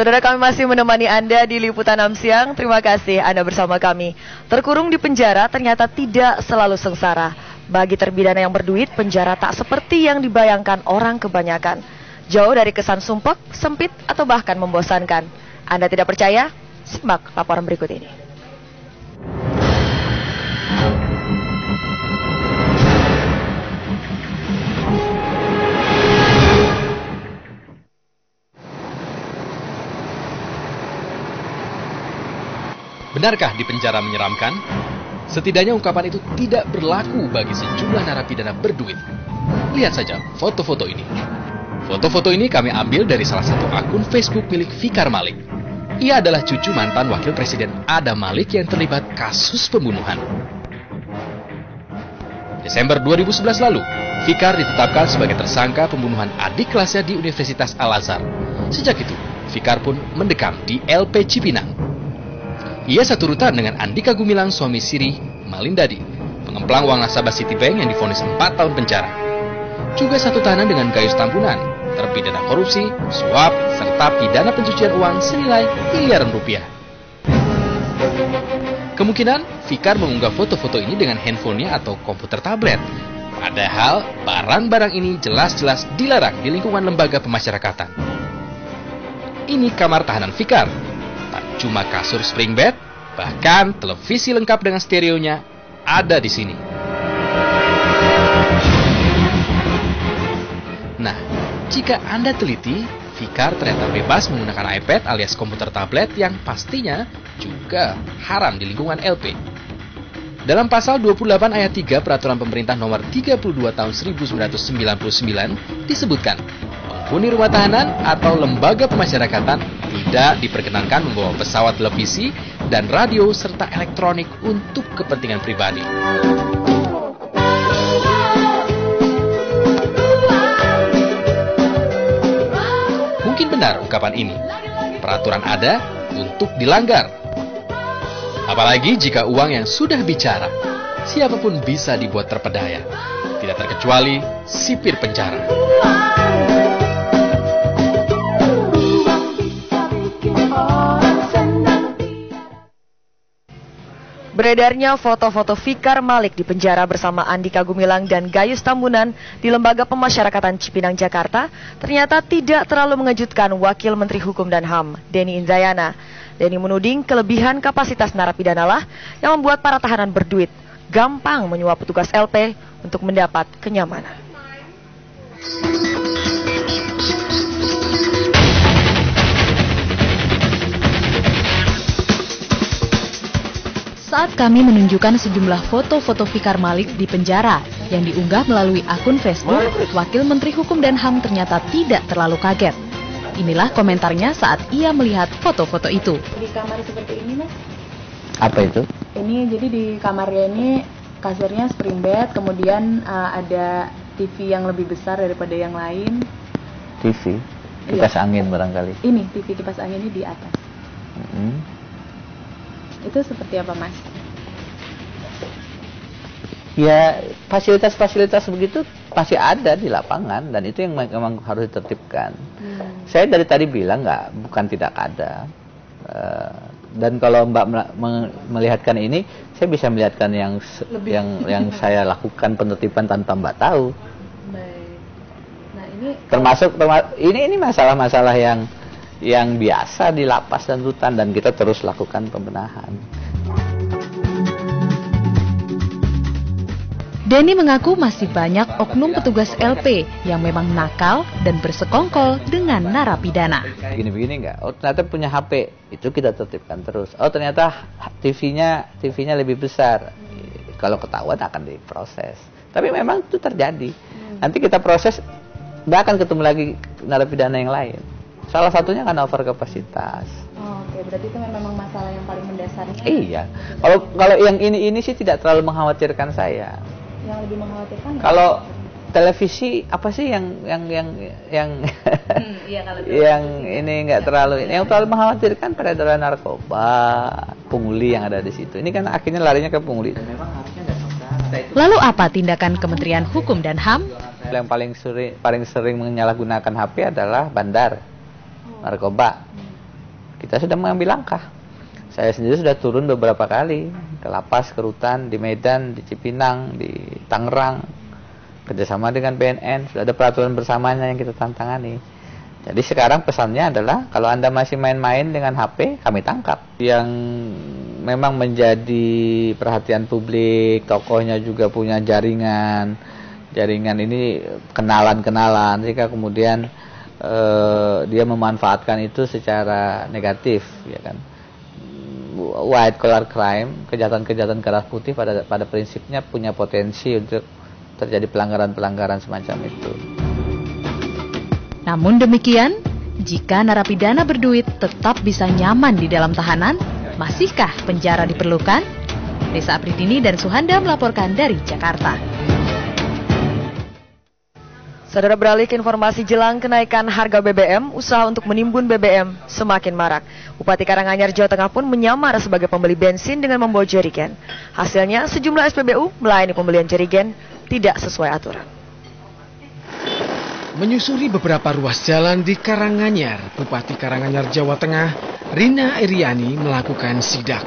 Saudara, kami masih menemani Anda di Liputan 6 Siang. Terima kasih Anda bersama kami. Terkurung di penjara ternyata tidak selalu sengsara. Bagi terpidana yang berduit, penjara tak seperti yang dibayangkan orang kebanyakan. Jauh dari kesan sumpek, sempit, atau bahkan membosankan. Anda tidak percaya? Simak laporan berikut ini. Benarkah di penjara menyeramkan? Setidaknya ungkapan itu tidak berlaku bagi sejumlah narapidana berduit. Lihat saja foto-foto ini. Foto-foto ini kami ambil dari salah satu akun Facebook milik Fikar Malik. Ia adalah cucu mantan Wakil Presiden Adam Malik yang terlibat kasus pembunuhan. Desember 2011 lalu, Fikar ditetapkan sebagai tersangka pembunuhan adik kelasnya di Universitas Al-Azhar. Sejak itu, Fikar pun mendekam di LP Cipinang. Ia satu rutan dengan Andika Gumilang, suami Siri Malindadi, pengemplang uang nasabah Citibank yang divonis 4 tahun penjara. Juga satu tahanan dengan Gayus Tambunan, terpidana korupsi, suap, serta pidana pencucian uang senilai miliaran rupiah. Kemungkinan Fikar mengunggah foto-foto ini dengan handphonenya atau komputer tablet. Padahal barang-barang ini jelas-jelas dilarang di lingkungan lembaga pemasyarakatan. Ini kamar tahanan Fikar. Tak cuma kasur spring bed, bahkan televisi lengkap dengan stereonya ada di sini. Nah, jika Anda teliti, Fikar ternyata bebas menggunakan iPad alias komputer tablet yang pastinya juga haram di lingkungan LP. Dalam pasal 28 ayat 3 Peraturan Pemerintah Nomor 32 Tahun 1999 disebutkan, penghuni rumah tahanan atau lembaga pemasyarakatan tidak diperkenankan membawa pesawat televisi dan radio serta elektronik untuk kepentingan pribadi. Mungkin benar ungkapan ini. Peraturan ada untuk dilanggar. Apalagi jika uang yang sudah bicara, siapapun bisa dibuat terpedaya. Tidak terkecuali sipir penjara. Beredarnya foto-foto Fikar Malik di penjara bersama Andika Gumilang dan Gayus Tambunan di Lembaga Pemasyarakatan Cipinang, Jakarta ternyata tidak terlalu mengejutkan Wakil Menteri Hukum dan HAM, Denny Indrayana. Denny menuding kelebihan kapasitas narapidana lah yang membuat para tahanan berduit gampang menyuap petugas LP untuk mendapat kenyamanan. Saat kami menunjukkan sejumlah foto-foto Fikar Malik di penjara yang diunggah melalui akun Facebook, Wakil Menteri Hukum dan HAM ternyata tidak terlalu kaget. Inilah komentarnya saat ia melihat foto-foto itu. Di kamar seperti ini, Mas? Apa itu? Ini jadi di kamarnya ini kasurnya spring bed, kemudian ada TV yang lebih besar daripada yang lain. TV? Kipas angin barangkali? Ini, TV kipas angin ini di atas. Itu seperti apa, Mas? Ya, fasilitas-fasilitas begitu pasti ada di lapangan dan itu yang memang harus ditertibkan. Saya dari tadi bilang bukan tidak ada. Dan kalau Mbak melihatkan ini, saya bisa melihatkan yang saya lakukan penertiban tanpa Mbak tahu. Baik. Nah, ini termasuk ini masalah-masalah yang biasa di lapas dan rutan dan kita terus lakukan pembenahan. Denny mengaku masih banyak oknum petugas LP yang memang nakal dan bersekongkol dengan narapidana. Begini nggak? Oh, ternyata punya HP, itu kita tertibkan terus. Oh, ternyata TV-nya lebih besar. Kalau ketahuan akan diproses. Tapi memang itu terjadi. Nanti kita proses, nggak akan ketemu lagi narapidana yang lain. Salah satunya kan over kapasitas. Oke, berarti itu memang masalah yang paling mendasarnya. Iya. Kalau yang ini sih tidak terlalu mengkhawatirkan saya. Yang lebih mengkhawatirkan? Kalau televisi apa sih yang yang ini nggak terlalu. Yang terlalu mengkhawatirkan peredaran narkoba, pungli yang ada di situ. Ini kan akhirnya larinya ke pungli. Lalu apa tindakan Kementerian Hukum dan HAM? Yang paling sering menyalahgunakan HP adalah bandar narkoba. kita sudah mengambil langkah. Saya sendiri sudah turun beberapa kali ke lapas, ke rutan, di Medan, di Cipinang, di Tangerang, kerjasama dengan BNN, sudah ada peraturan bersamanya yang kita tantangani. Jadi sekarang pesannya adalah kalau Anda masih main-main dengan HP, kami tangkap. Yang memang menjadi perhatian publik, tokohnya juga punya jaringan ini kenalan-kenalan, jika kemudian dia memanfaatkan itu secara negatif, ya kan. White collar crime, kejahatan-kejahatan keras putih pada prinsipnya punya potensi untuk terjadi pelanggaran-pelanggaran semacam itu. Namun demikian, jika narapidana berduit tetap bisa nyaman di dalam tahanan, masihkah penjara diperlukan? Risa Apridini dan Suhanda melaporkan dari Jakarta. Saudara, beralih ke informasi jelang kenaikan harga BBM, usaha untuk menimbun BBM semakin marak. Bupati Karanganyar, Jawa Tengah pun menyamar sebagai pembeli bensin dengan membawa jerigen. Hasilnya, sejumlah SPBU melayani pembelian jerigen tidak sesuai aturan. Menyusuri beberapa ruas jalan di Karanganyar, Bupati Karanganyar, Jawa Tengah, Rina Iriani melakukan sidak.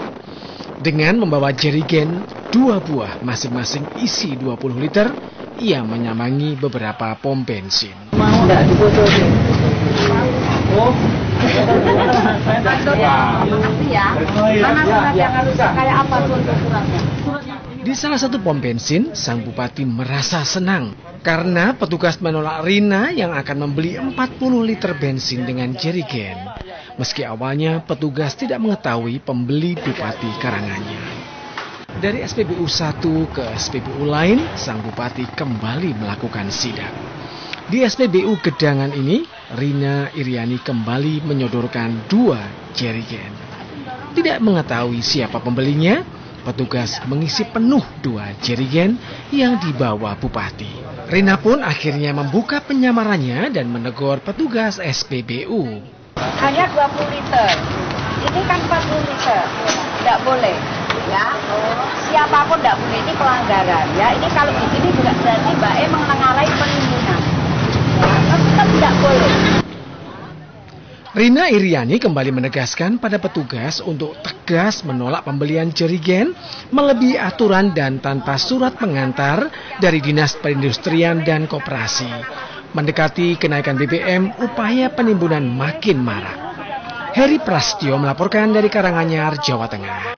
Dengan membawa jerigen 2 buah masing-masing isi 20 liter, ia menyambangi beberapa pom bensin. Di salah satu pom bensin, sang bupati merasa senang karena petugas menolak Rina yang akan membeli 40 liter bensin dengan jerigen. Meski awalnya petugas tidak mengetahui pembeli Bupati Karanganyar. Dari SPBU 1 ke SPBU lain, sang bupati kembali melakukan sidak. Di SPBU Gedangan ini, Rina Iriani kembali menyodorkan 2 jerigen. Tidak mengetahui siapa pembelinya, petugas mengisi penuh 2 jerigen yang dibawa bupati. Rina pun akhirnya membuka penyamarannya dan menegur petugas SPBU. Hanya 20 liter, ini kan 40 liter, tidak boleh. Ya, siapapun tidak boleh, ini pelanggaran. Ya, ini kalau begini juga berarti Mbak E mengenalai penimbunan. Tetap tidak boleh. Rina Iriani kembali menegaskan pada petugas untuk tegas menolak pembelian jerigen melebihi aturan dan tanpa surat pengantar dari Dinas Perindustrian dan Koperasi. Mendekati kenaikan BBM, upaya penimbunan makin marak. Heri Prastyo melaporkan dari Karanganyar, Jawa Tengah.